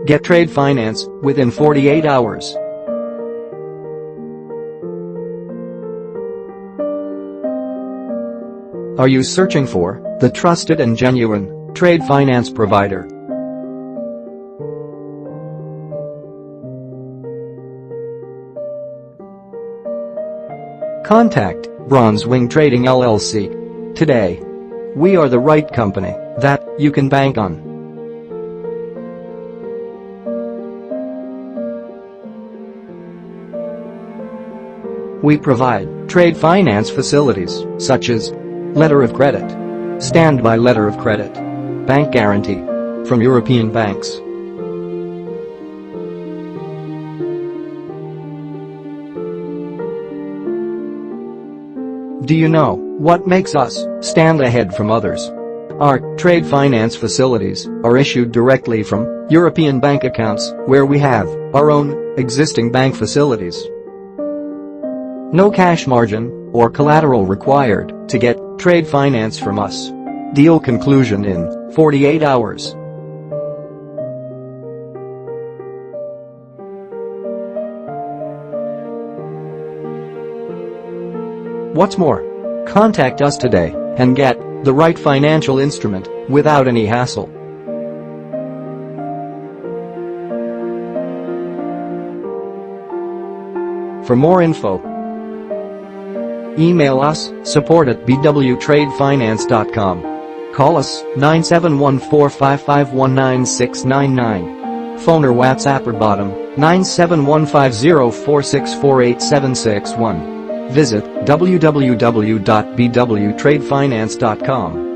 Get trade finance within 48 hours. Are you searching for the trusted and genuine trade finance provider? Contact Bronze Wing Trading LLC today. We are the right company that you can bank on. We provide trade finance facilities such as letter of credit, standby letter of credit, bank guarantee from European banks. Do you know what makes us stand ahead from others? Our trade finance facilities are issued directly from European bank accounts where we have our own existing bank facilities. No cash margin or collateral required to get trade finance from us. Deal conclusion in 48 hours. What's more? Contact us today and get the right financial instrument without any hassle. For more info, email us support@bwtradefinance.com. Call us 971-455-19699. Phone or WhatsApp or bottom 9715046487661. Visit www.bwtradefinance.com.